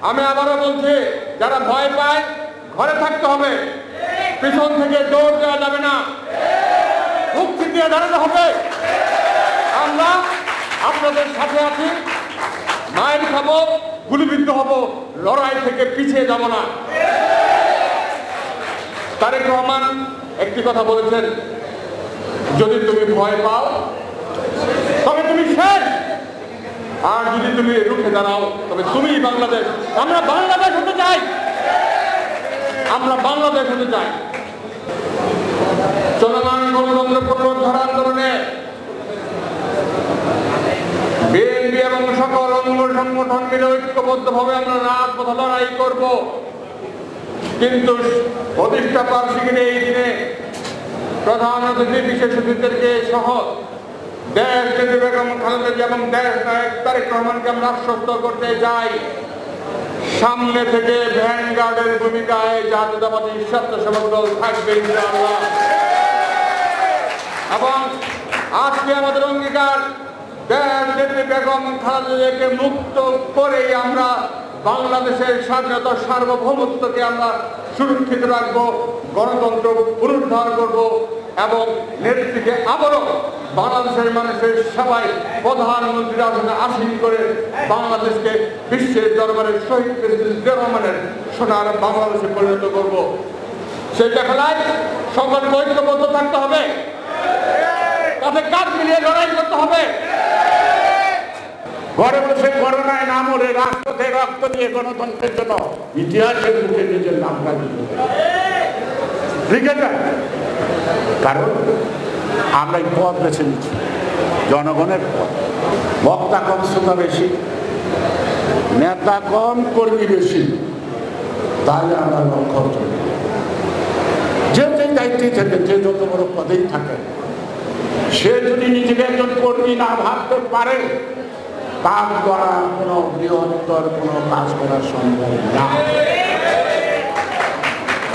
আমি আবারও বলছি, যারা ভয় পায় ঘরে থাকতে হবে, পিছন থেকে দৌড় দেওয়া যাবে না, মুক্তি দিয়ে দাঁড়াতে হবে। আমরা আপনাদের সাথে আছি, মায়ের খাবো, গুলিবিদ্ধ হব, লড়াই থেকে পিছিয়ে যাব না। তারেক রহমান একটি কথা বলেছেন, যদি তুমি ভয় পাও তবে তুমি শেষ, আর যদি তুমি রুখে দাঁড়াও তবে তুমি বাংলাদেশ। আমরা বাংলাদেশ হতে চাই, আমরা বাংলাদেশ হতে চাই। চলমান গণতন্ত্র পুনরুদ্ধার আন্দোলনে বিএনপি এবং সকল অঙ্গ সংগঠন মিলে ঐক্যবদ্ধভাবে আমরা রাজপথে লড়াই করব। কিন্তু প্রতিষ্ঠা বার্ষিকীর এই দিনে প্রধান অতিথি বিশেষ অতিথিদেরকে সহ দেশ নেত্রী বেগম খালেদা জিয়া এবং দেশ নায়ক তারেক রহমানকে আমরা আশ্বস্ত করতে চাই, সামনে থেকে ভ্যানগার্ডের ভূমিকায় জাতীয়তাবাদী স্বেচ্ছাসেবক দল থাকবে ইনশাআল্লাহ। এবং আজকে আমাদের অঙ্গীকার, দেশ নেত্রী বেগম খালেদা জিয়াকে মুক্ত করেই আমরা বাংলাদেশের স্বাধীনতা সার্বভৌমত্বকে আমরা সুরক্ষিত রাখবো, গণতন্ত্র পুনরুদ্ধার করব এবং নেত্রীকে আবারও বাংলাদেশের মানুষের সবাই প্রধানমন্ত্রীর আসনে আসীন করে বাংলাদেশকে বিশ্বের দরবারে শহীদ প্রেসিডেন্ট জিয়া রহমানের সোনার বাংলাদেশে পরিণত করব। সেটা খেলায় সকলকে ঐক্যবদ্ধ থাকতে হবে, তাতে কাঁধ মিলিয়ে লড়াই করতে হবে। ঘরে বসে করোনায় না মরে রাজপথে রক্ত দিয়ে গণতন্ত্রের জন্য ইতিহাসের মুখে নিজের নাম লিখে যায়। কারণ আমরা এই পথ বেছে নিচ্ছি, জনগণের পথ। বক্তা কম, শ্রোতা বেশি, নেতা কম, কর্মী বেশি, তাহলে আমরা লক্ষ্য অর্জন করব। যে যে দায়িত্বে থাকে, যে যত বড় পদেই থাকে, সে যদি নিজেকে একজন কর্মী না ভাবতে পারে, তার দ্বারা কোনো বৃহত্তর কোনো কাজ করা সম্ভব না।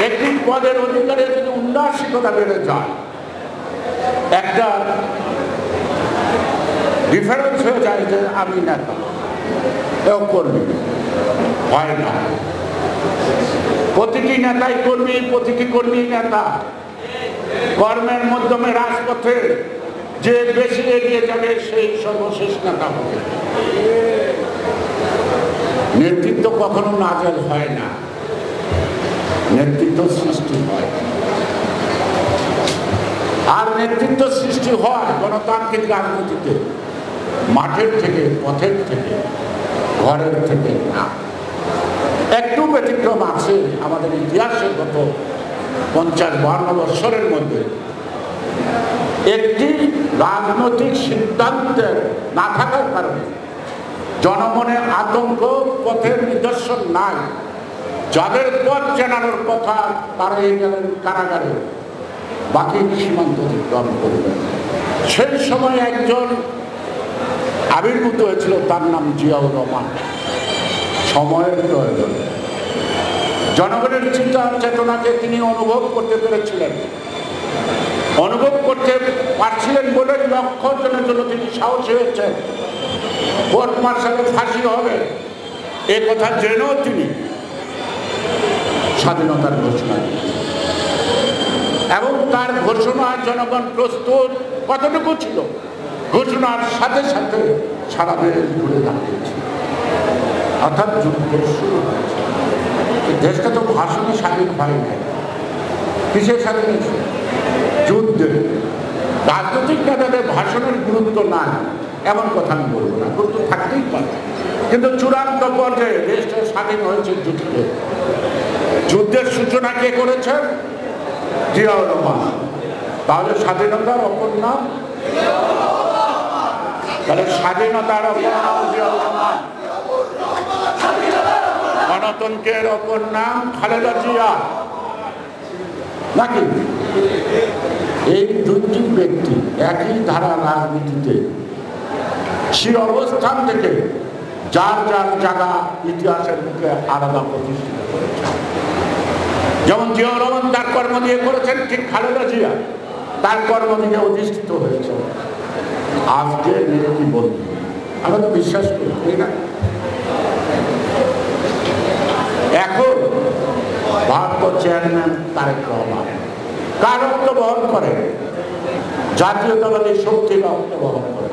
একটি পদের অধিকারে যদি উন্নাসিকতা বেড়ে যায়, একটা ডিফারেন্স হয়ে যায় যে আমি নেতা, এও কর্মী হয় না। প্রতিটি নেতাই কর্মী, প্রতিটি কর্মী নেতা। কর্মের মাধ্যমে রাজপথে যে বেশি এগিয়ে যাবে সেই সর্বশেষ নেতা হবে। নেতৃত্ব কখনো নাজেল হয় না, নেতৃত্ব সৃষ্টি হয়। আর নেতৃত্ব সৃষ্টি হয় গণতান্ত্রিক রাজনীতিতে মাঠের থেকে, পথের থেকে, ঘরের থেকে না। একটু ব্যতিক্রম আছে আমাদের ইতিহাসে গত 50-52 বছরের মধ্যে। একটি রাজনৈতিক সিদ্ধান্তের না থাকার কারণে জনমনের আতঙ্ক, পথের নিদর্শন নাই। যাদের পথ চেনানোর কথা তারা এই গেলেন কারাগারে, বাকি সীমান্ত অতিক্রম করবেন। সেই সময় একজন আবির্ভূত হয়েছিল, তার নাম জিয়াউর রহমান। সময়ের প্রয়োজন, জনগণের চিন্তা চেতনাকে তিনি অনুভব করতে পেরেছিলেন। অনুভব করতে পারছিলেন বলে লক্ষ অর্জনের জন্য তিনি সাহসী হয়েছেন। কোর্ট মার্শালে ফাঁসি হবে এ কথা জেনেও তিনি স্বাধীনতার ঘোষণা দিয়েছেন। এবং তার ঘোষণা জনগণ প্রস্তুত কতটুকু ছিল, ঘোষণার সাথে সাথে সারা দেশ ঘুরে দাঁড়িয়েছে। অর্থাৎ যুদ্ধ শুরু হয়েছে। দেশটা তো ভাষণে স্বাধীন হয় নাই, কিসের স্বাধীন হয়েছে? যুদ্ধে। রাজনৈতিক নেতাদের ভাষণের গুরুত্ব নাই এমন কথা আমি বলবো না, গুরুত্ব থাকতেই পারে, কিন্তু চূড়ান্ত পর্যায়ে দেশটা স্বাধীন হয়েছে যুদ্ধে। যুদ্ধের সূচনা কে করেছেন? জিয়াউর রহমান। তাহলে স্বাধীনতার অপর নাম, তাহলে স্বাধীনতার অপর নাম জিয়াউর রহমান। গণতন্ত্রের অপর নাম খালেদা জিয়া নাকি? এই দুটি ব্যক্তি একই ধারা রাজনীতিতে সে অবস্থান থেকে যার যার জায়গা ইতিহাসের মুখে আলাদা প্রতিষ্ঠিত করেছে। যেমন জিয়াউর রহমান তার কর্ম দিয়ে করেছেন, ঠিক খালেদা জিয়া তার কর্ম দিয়ে অধিষ্ঠিত হয়েছে। আজকে নেত্রী বন্ধু আমরা তো বিশ্বাস করি না। এখন ভারত চেয়ারম্যান তারেক রহমান কার রক্ত বহন করে? জাতীয়তাবাদী শক্তির রক্ত বহন করে।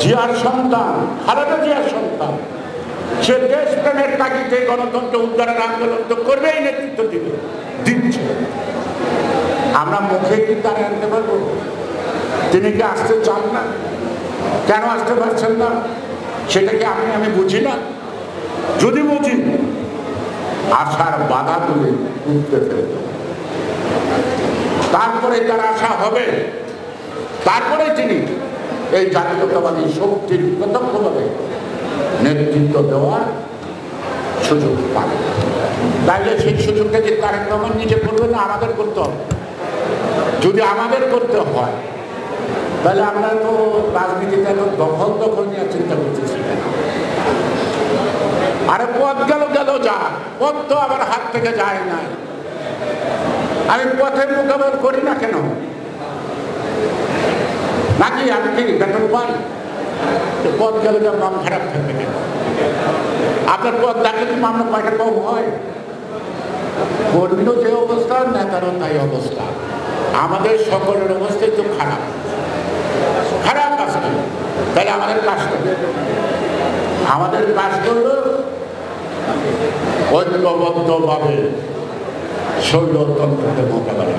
জিয়ার সন্তান, খালেদা জিয়ার সন্তান, সে দেশপ্রেমের তাগিদে গণতন্ত্র উদ্ধারের আন্দোলন তো করবেই, নেতৃত্ব দিচ্ছে। আমরা মুখে কি তার আনতে পারবো? তিনি কি আসতে চান না? কেন আসতে পারছেন না? সেটাকে আমি বুঝি না। যদি বুঝি, আশার বাধা তুলে উঠতে ফেলবে, তারপরে তার আশা হবে, তারপরে তিনি এই জাতীয়তাবাদী শক্তির প্রত্যক্ষভাবে নেতৃত্ব দেওয়ার সুযোগ পাবে। তাইলে সেই সুযোগটা যে তারেক রহমান নিজে করবে না, আমাদের করতে হবে। যদি আমাদের করতে হয় তাহলে আমরা তো রাজনীতিতে এত দখল নিয়ে চিন্তা করতেছি। আরে পথ গেল যা, পথ তো আবার হাত থেকে যায় না। আমি পথের মোকাবেলা করি না কেন? নাকি আমি কি বেতন পাই? পথ গেলে যা মন খারাপ থাকবে কেন? আপনার পথ দেখে কি মামলা কয়টা কম হয়? কর্মীরও যে অবস্থা, নেতারও তাই অবস্থা। আমাদের সকলের অবস্থাই তো খারাপ আসবে। তাহলে আমাদের কাজ করবে, ঐক্যবদ্ধভাবে স্বৈরতন্ত্রকে মোকাবেলা।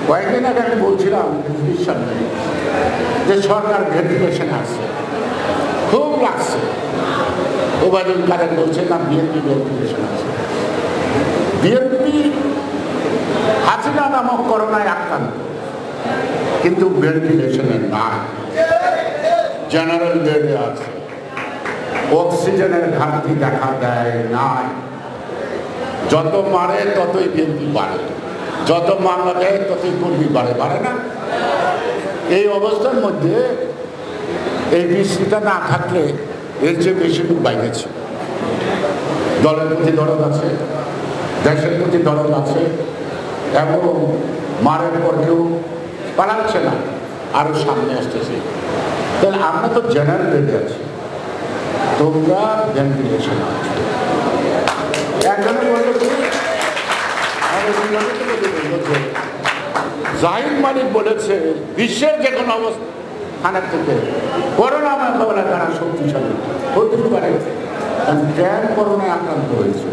কয়েকদিন আগে আমি বলছিলাম বিশ্বাস নেই যে সরকার ভেরিফিকেশনে আসছে, খুব লাগছে। ওবায়দুল কাদের বলছে না বিএনপি ভেরিফিকেশন আছে। বিএনপি হাসিনা নামক করোনায় আক্রান্ত, কিন্তু ভেন্টিলেশনের নাই, জেনারেল বেডে আছে। অক্সিজেনের ঘাটতি দেখা দেয় নাই। যত মারে ততই বিএনপি বাড়ে, যত মামলা দেয় ততই কর্মী বাড়ে না? এই অবস্থার মধ্যে এই বৃষ্টিটা না থাকলে এর চেয়ে বেশি লোক বাইরেছে। দলের প্রতি দরদ আছে, দেশের প্রতি দরদ আছে, এবং মারের পর কেউ পালাচ্ছে না, আরো সামনে আসতেছে। তাহলে আমরা তো জেনারেল বেডে আছি, তোমরা ভেন্টিলেশন আছে। একজনে বলল জাহিদ মালিক বলেছে বিশ্বের যে কোনো অবস্থানের থেকে করোনা মোকাবেলায় তারা শক্তিশালী হতে পারে। কেন করোনায় আক্রান্ত হয়েছে?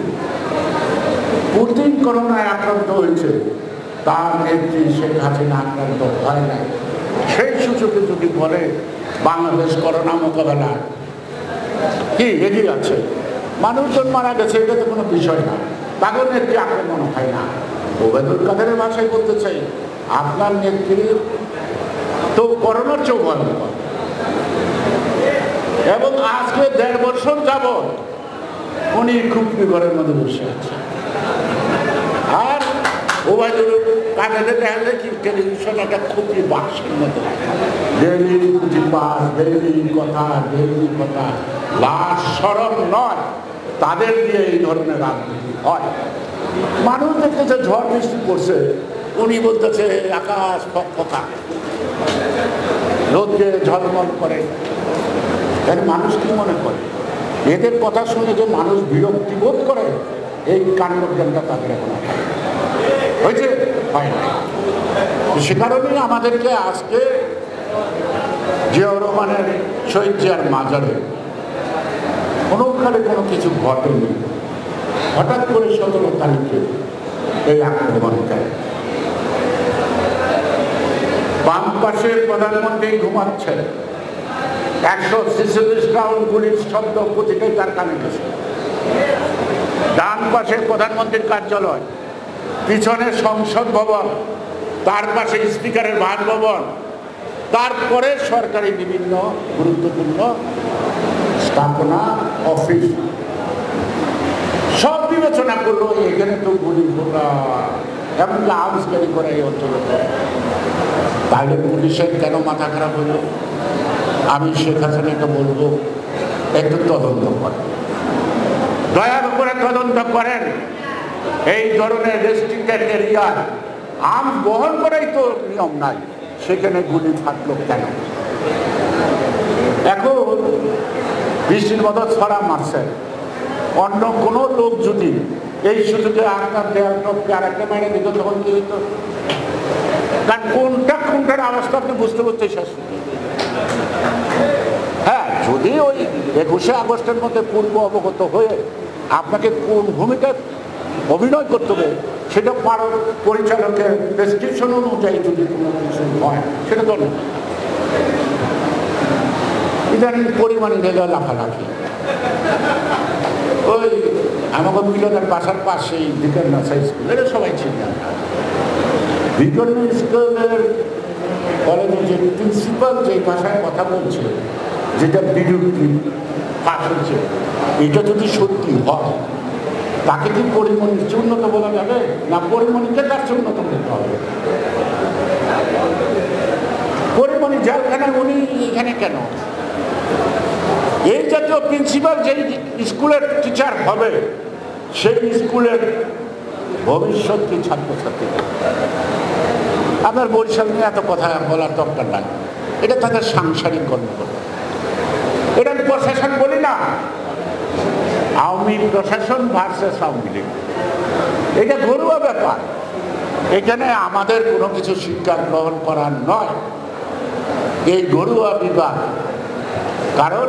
পুতিন করোনায় আক্রান্ত হয়েছে, তার নেত্রী শেখ হাসিনা আক্রান্ত হয় না। সেই সুযোগে যদি বলে বাংলাদেশ করোনা মোকাবেলায় কি এগিয়ে আছে, মানুষজন মারা গেছে, এটা তো কোনো বিষয় না, তাদের নেত্রী আক্রমণ হয় না। ওবায়দুল কাদেরের ভাষায় বলতে চাই, আপনার নেত্রী তো করোনার চেয়েও ভয়ঙ্কর। এবং আজকে 1.5 বছর যাবৎ উনি খুপড়ি ঘরের মধ্যে বসে আছে। আর ওবায়দুল কাদের দেখা যায় কি টেলিভিশন একটা খুপড়ি বাক্সের মধ্যে ডেইলি প্রতিবাদ, ডেইলি কথা, লাশ সরম নয়, তাদের দিয়ে এই ধরনের রাজনীতি হয়। মানুষ দেখতেছে ঝড় বৃষ্টি করছে, উনি বলতেছে আকাশ ফকফকা, রোদে ঝলমল করে। মানুষ কি মনে করে? এদের কথা শুনে যে মানুষ বিরক্তি বোধ করে, এই কাণ্ডজ্ঞানটা তাদের এখন হয়েছে, হয় না। সে কারণেই আমাদেরকে আজকে জিয়াউর রহমানের শহীদ জিয়ার মাজারে কোনোখানে কোনো কিছু ঘটেনি, হঠাৎ করে 17 তারিখে এই আক্রমণটা। বাম পাশের প্রধানমন্ত্রী ঘুমাচ্ছেন, 146 রাউন্ড গুলির শব্দ প্রতিটাই তার কানে গেছে। ডান পাশে প্রধানমন্ত্রীর কার্যালয়, পিছনে সংসদ ভবন, তার পাশে স্পিকারের বাসভবন, তারপরে সরকারি বিভিন্ন গুরুত্বপূর্ণ স্থাপনা, অফিস, সব বিবেচনা করলো, এখানে তো গুলি ফোটা, এমনকি আর্মস ক্যারি করা এই অঞ্চলে। তাহলে পুলিশের কেন মাথা খারাপ হলো? আমি শেখ হাসিনাকে বলবো, একটু তদন্ত করেন, দয়া করে তদন্ত করেন। এই ধরনের রেস্ট্রিক্টেড এরিয়ায় আর্মস বহন করাই তো নিয়ম নাই, সেখানে গুলি ফাটলো কেন? এখন বৃষ্টির মতো ছড়া মারছে, অন্য কোনো লোক যদি এই সুযোগে আপনার দেয়াল টপকে আর একটা মাইনে দিত, তখন কি হইত? কারণ কোনটার আওয়াজটা আপনি বুঝতে বুঝতে শেষ হতো। হ্যাঁ, যদি ওই 21শে আগস্টের মধ্যে পূর্ব অবগত হয়ে আপনাকে কোন ভূমিকায় অভিনয় করতে হবে সেটা পরিচালকের প্রেসক্রিপশন অনুযায়ী যদি কোনো কিছু হয়, সেটা তো না। ইদানিং পরিমাণে রেগা লাফালাফি, ওই আমাকে মিলনের বাসার পাশেই বিকর্ণা স্কুল, এটা সবাই চিনি। বিকর্ণা স্কুলের কলেজের যে প্রিন্সিপাল যে ভাষায় কথা বলছে, যেটা বিরুদ্ধে পাশ হচ্ছে, এটা যদি সত্যি হয়, তাকে কি পরিমণির চেয়ে উন্নত বলা যাবে? না পরিমণিকে তার চেয়ে উন্নত বলতে হবে? পরিমণি জেলখানায়, উনি এখানে কেন? এই জাতীয় প্রিন্সিপাল যেই স্কুলের টিচার হবে, সেই স্কুলের ভবিষ্যৎ কি ছাত্রছাত্রী? আপনার বরিশাল নিয়ে এত কথা বলার দরকার নাই, এটা তাদের সাংসারিক কর্মকর্তা। এটা আমি প্রশাসন বলি না, আওয়ামী প্রশাসন ভার্সেস আওয়ামী লীগ, এটা ঘরোয়া ব্যাপার। এখানে আমাদের কোনো কিছু শিক্ষা গ্রহণ করার নয়, এই ঘরোয়া বিভাগ। কারণ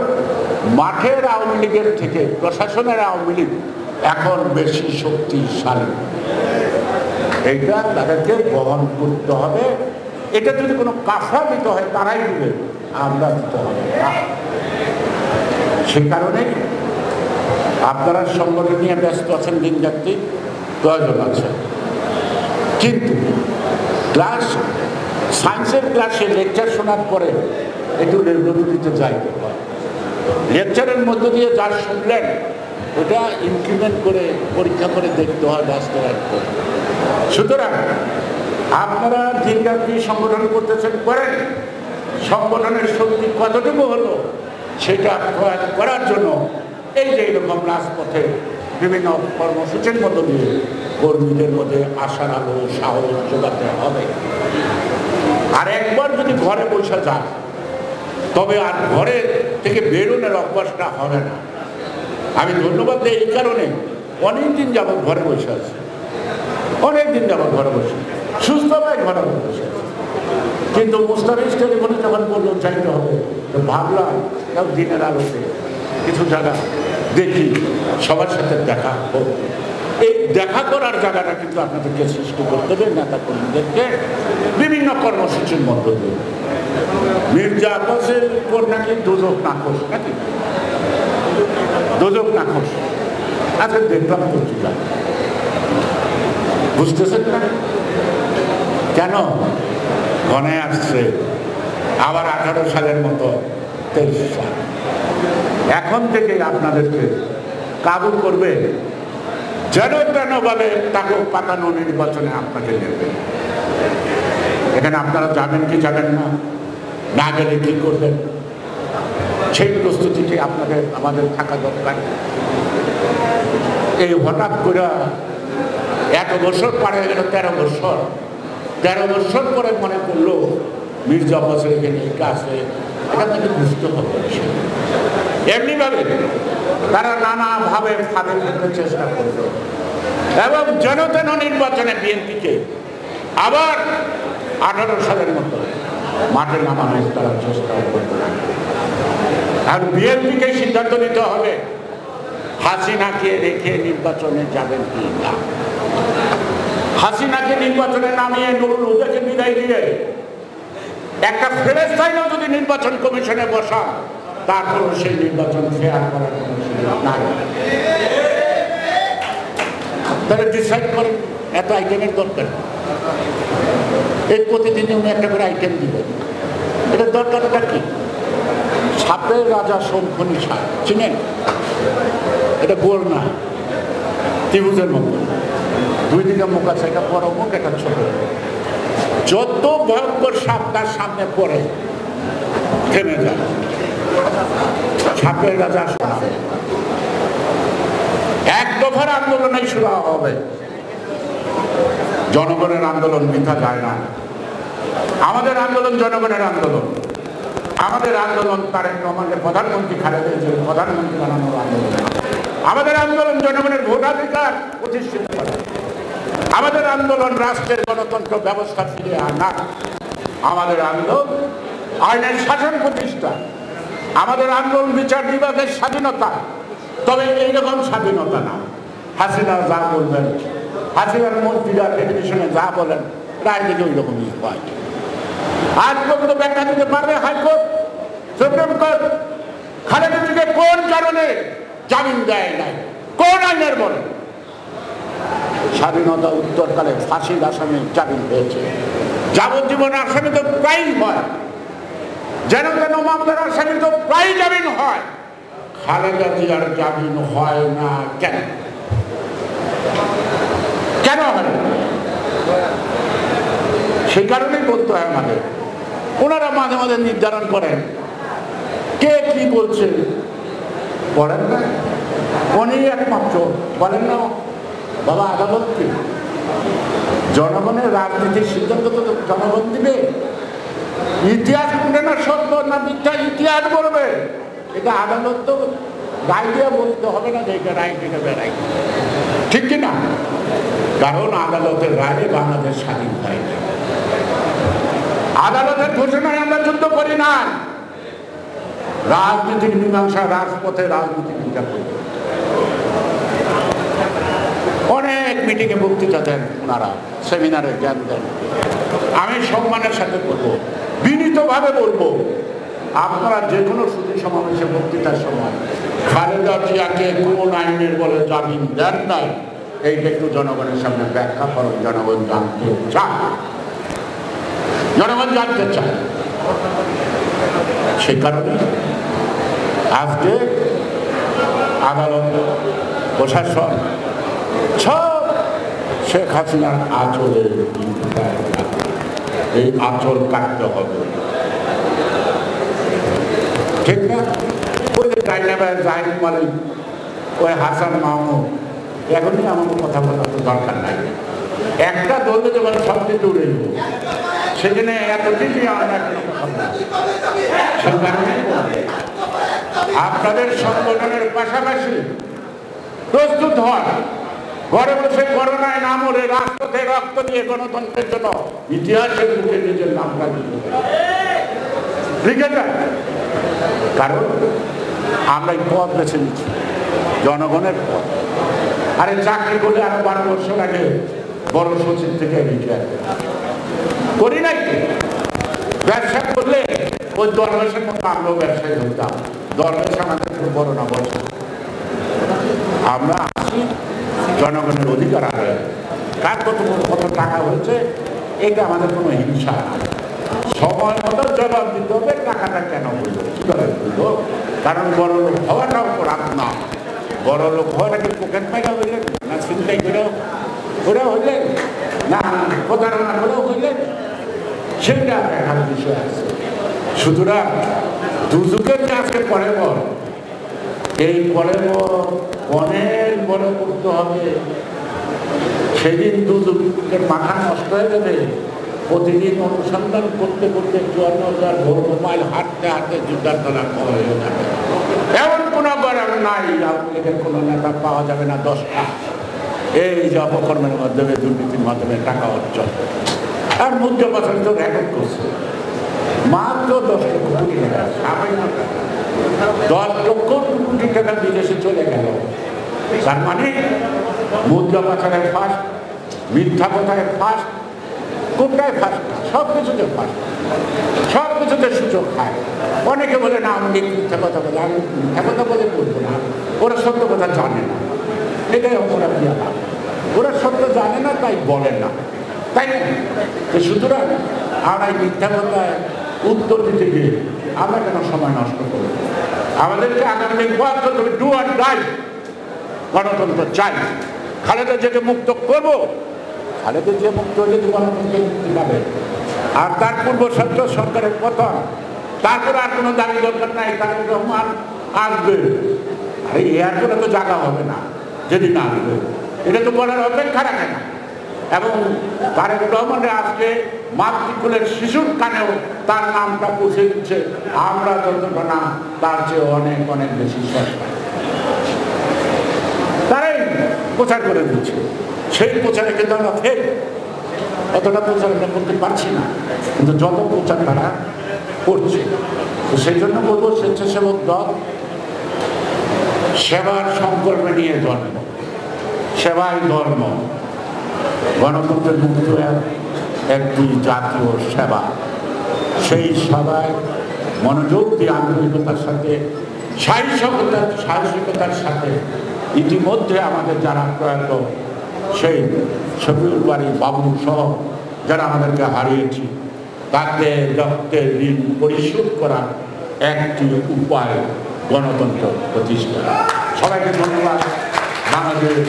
মাঠের আওয়ামী লীগের থেকে প্রশাসনের আওয়ামী লীগ এখন বেশি শক্তিশালী, এইটা তাদেরকে বহন করতে হবে। এটা যদি কোনো কাফা দিতে হয় তারাই দিবে, আমরা দিতে হবে না। সে কারণে আপনারা সংগঠন নিয়ে ব্যস্ত আছেন, দিন যাত্রী প্রয়োজন আছে, কিন্তু ক্লাস সায়েন্সের ক্লাসে লেকচার শোনার পরে একটু লেবরেটরিতে যাইতে হয়। লেকচারের মধ্য দিয়ে যা শুনলেন ওটা ইমপ্লিমেন্ট করে পরীক্ষা করে দেখতে হয়, বাস্তবায়ন করে। সুতরাং আপনারা দিনরাত্রি সংগঠন করতেছেন, করেন। সংগঠনের শক্তি কতটুকু হলো সেটা প্রয়াস করার জন্য এই যে এরকম রাজপথে বিভিন্ন কর্মসূচির মধ্য দিয়ে কর্মীদের মধ্যে আশার আলো, সাহস যোগাতে হবে। আর একবার যদি ঘরে বসে যায়, তবে আর ঘরে থেকে বেরোনোর অভ্যাসটা হবে না। আমি ধন্যবাদ দিই এই কারণে, অনেকদিন যাবৎ ঘরে বসে আছি, অনেকদিন যাবৎ ঘরে বসে, সুস্থভাবে ঘরে বসে আছি। কিন্তু মুস্তাফিজ টেলিফোনে যখন বললো চাইতে হবে, তো ভাবলাম দিনের আলোতে কিছু জায়গা দেখি, সবার সাথে দেখা হোক। এই দেখা করার জায়গাটা কিন্তু আপনাদেরকে সৃষ্টি করতে হবে, নেতা কর্মীদেরকে বিভিন্ন কর্মসূচির মধ্য দিয়ে। মির্জা আব্বাসের উপর নাকি দোজক নাকশ, নাকি দোজক নাকশ, আজকে দেখলাম পত্রিকা, বুঝতেছেন না কেন? ঘনে আসছে আবার 18 সালের মতো 23 সাল। এখন থেকে আপনাদেরকে কাবু করবে, যেন কেন ভাবে তাকে পাতানো নির্বাচনে আপনাকে নেবে। এখানে আপনারা যাবেন কি যাবেন না, না গেলে কি করবেন, সেই প্রস্তুতিটি আমাদের থাকা দরকার। এই হঠাৎ করে এত বছর পার হয়ে গেল, 13 বছর, 13 বছর পরে মনে করলো মির্জা আব্বাসের এখানে আছে, এটা তাকে বুঝতে হবে। এমনিভাবে তারা নানাভাবে ফাঁদে ফেলতে চেষ্টা করল এবং যেন তেন নির্বাচনে বিএনপিকে আবার 18 সালের মতো মাঠে নামানোর তারা চেষ্টা করতে লাগে। আর বিএনপিকে সিদ্ধান্ত নিতে হবে হাসিনাকে রেখে নির্বাচনে যাবেন কি না। হাসিনাকে নির্বাচনে নামিয়ে নুরুল হুদাকে বিদায় দিয়ে একটা ফেরেস্তাইনও যদি নির্বাচন কমিশনে বসা, তারপর সেই নির্বাচন ফেয়ার করার কোনো সুযোগ নাই। তারা ডিসাইড করেন এত আইটেমের দরকার, এই প্রতিদিন উনি একটা করে আইটেম দিবেন, এটার দরকারটা কি? সাপের রাজা শঙ্খনী সাপ চিনেন? এটা গোল না, ত্রিভুজের মতো, দুই দিকে মুখ আছে, একটা বড় মুখ, একটা ছোট। যত ভয়ঙ্কর সাপ তার সামনে পড়ে থেমে যায়। সাপের রাজা শোনা এক দফার আন্দোলনে শুরু হবে। জনগণের আন্দোলন মিথ্যা যায় না। আমাদের আন্দোলন জনগণের আন্দোলন। আমাদের আন্দোলন তারেক রহমানকে প্রধানমন্ত্রী, খালেদা জিয়াকে প্রধানমন্ত্রী বানানোর আন্দোলন। আমাদের আন্দোলন জনগণের ভোটাধিকার প্রতিষ্ঠিত করা। আমাদের আন্দোলন রাষ্ট্রের গণতন্ত্র ব্যবস্থা ফিরে আনা। আমাদের আন্দোলন আইনের শাসন প্রতিষ্ঠা। আমাদের আন্দোলন বিচার বিভাগের স্বাধীনতা, তবে এইরকম স্বাধীনতা না হাসিনা যা বলবেন, হাসিনার মন্ত্রীরা টেলিভিশনে যা বলেন রায় দিকে ওই রকমই হয়। আজ পর্যন্ত ব্যাখ্যা দিতে পারবে হাইকোর্ট, সুপ্রিম কোর্ট খালেদা জিয়াকে কোন কারণে জামিন দেয় নাই, কোন আইনের বলে? স্বাধীনতা উত্তরকালে ফাঁসির আসামি জামিন পেয়েছে। যাবজ্জীবন আসামি তো প্রায়ই হয়, যেন তেন মামলার আসামি তো প্রায় জামিন হয়। খালেদা জিয়ার জামিন হয় না কেন? কেন হয়? সেই কারণেই বলতে হয় আমাদের। ওনারা মাঝে মাঝে নির্ধারণ করেন কে কি বলছে, বলেন না, উনি একমাত্র বলেন না বাবা আদালত কি? জনগণের রাজনীতির সিদ্ধান্ত তো জনগণ দিবে। ইতিহাস বলবে না সত্য না মিথ্যা, ইতিহাস বলবে। এটা আদালত তো রায় দিয়ে বলতে হবে না যে এটা রায় থেকে বেড়াই, ঠিক কিনা? কারণ আদালতের রায়ে বাংলাদেশ স্বাধীন হয় না। আদালতের ঘোষণায় আমরা যুদ্ধ করি না। রাজনীতিক মীমাংসা রাজপথে রাজনীতিক বিচার করি। অনেক মিটিংয়ে বক্তৃতা দেন ওনারা, সেমিনারে জ্ঞান দেন। আমি সম্মানের সাথে বলবো, বিনীতভাবে বলবো, আপনারা যে কোনো সুধী সমাবেশে বক্তৃতার সময় খালেদা জিয়াকে কোন আইনের বলে জামিন দেন নাই, এইটা একটু জনগণের সামনে ব্যাখ্যা করো। জনগণ জানতে চায়, জনগণ জানতে চায়। সেই কারণে আজকে আদালত, প্রশাসন সব শেখ হাসিনার আঁচলের এই আঁচল কাটতে হবে, ঠিক না? ওই যে ডাইনাবাই জাহিদ মালিক, ওই হাসান মাহমুদ, এখনই আমাকে কথা বলার তো দরকার নাই। একটা দলে যখন সব কিছু উড়ে যাবো, সেখানে এতদিনই আপনাদের সংগঠনের পাশাপাশি প্রস্তুত হন। ঘরে বসে করোনায় না মরে রাজপথে রক্ত দিয়ে গণতন্ত্রের জন্য ইতিহাসের বুকে নিজের নামটা লিখে যান। কারণ আমরা এই পথ বেছে নিচ্ছি, জনগণের পথ। আরে চাকরি করলে আরো 12 বছর আগে বড় সচিব থেকে রিটায়ার করি নাই। ব্যবসা করলে ওই দরবেশের মতো আমরাও ব্যবসায়ী হতাম। দরবেশ আমাদের খুব বড় না বলছে। আমরা আসি জনগণের অধিকার আদায়। কার কত টাকা হয়েছে এটা আমাদের কোনো হিংসা না। সময় মতো জবাব দিতে হবে। টাকাটা কেন বললো, কীভাবে বললো? কারণ বড় লোক হওয়াটা অপরাধ না। বড় লোক হওয়াটা কি পকেট পাইকা হইলেন না, চিন্তাই করেও ওরাও হইলেন না, প্রতারণা করেও হইলেন, সেটা দেখার বিষয় আছে। সুতরাং দুযুগের যে আজকে পরে বল, এই পরে অনেক বড় করতে হবে। সেদিন দুযুগের মাথা নষ্ট হয়ে যাবে। প্রতিদিন অনুসন্ধান করতে করতে 54,000 বর্গ মাইল হাঁটতে হাঁটতে যুদ্ধার তলা হয়ে যাবে। এমন কোনো গরম নাই আওয়ামী লীগের কোনো নেতা পাওয়া যাবে না 10টা। এই যে অপকর্মের মাধ্যমে, দুর্নীতির মাধ্যমে টাকা অর্জন। আর মুদ্র বছর তো রেকর্ড করছে মাত্র 10 লক্ষ কোটি টাকা, 10 লক্ষ কোটি টাকা বিদেশে চলে গেল। তার মানে মুদ্রা পাচারের ফার্স্ট, মিথ্যা কথায় ফার্স্ট, কোনটায় ফার্স্ট? সব কিছুতে ফার্স্ট, সব কিছুতে সুযোগ খায়। অনেকে বলে না আমি মিথ্যা কথা বলে, আমি মিথ্যা কথা বলে বলবো না, ওরা সত্য কথা জানে না। এটাই অপরাধ দিয়া। ওরা সত্য জানে না তাই বলে না, তাই না? সুতরাং আমরা এই মিথ্যা কথায় উত্তর দিতে গিয়ে আমরা কেন সময় নষ্ট করবো? আমাদেরকে আগামী দিন ডু অর ডাই গণতন্ত্র চাই। খালেদা জিয়াকে মুক্ত করব, খালেদা জিয়া মুক্ত হলে তো গণতন্ত্র মুক্তি পাবে। আর তার পূর্ব সরকারের পতন, তারপরে আর কোনো দাবি দরকার নাই, তারেক রহমান আসবে। আরে এরপরে তো জায়গা হবে না যদি না আসবে, এটা তো বলার অপেক্ষা রাখে না। এবং তারেক রহমানের আজকে মাতৃকুলের শিশুর কানেও তার নামটা পৌঁছে দিচ্ছে, আমরা যতটা না তার চেয়ে অনেক অনেক বেশি সরকার তারাই প্রচার করে দিচ্ছে। সেই প্রচারে কিন্তু আমরা ফের অতটা প্রচার আমরা করতে পারছি না, কিন্তু যত প্রচার তারা করছে। তো সেই জন্য বলবো, স্বেচ্ছাসেবক দল সেবার সংকল্প নিয়ে জন্ম, সেবাই ধর্ম, গণতন্ত্রের মুক্ত একটি জাতীয় সেবা। সেই সেবায় মনোযোগ দিয়ে আন্তরিকতার সাথে সাহসিকতার সাথে ইতিমধ্যে আমাদের যারা প্রয়াত সেই শফিউল বারী বাবু সহ যারা আমাদেরকে হারিয়েছি, তাকে রক্তের ঋণ পরিশোধ করার একটি উপায় গণতন্ত্র প্রতিষ্ঠা। সবাইকে ধন্যবাদ। বাংলাদেশ।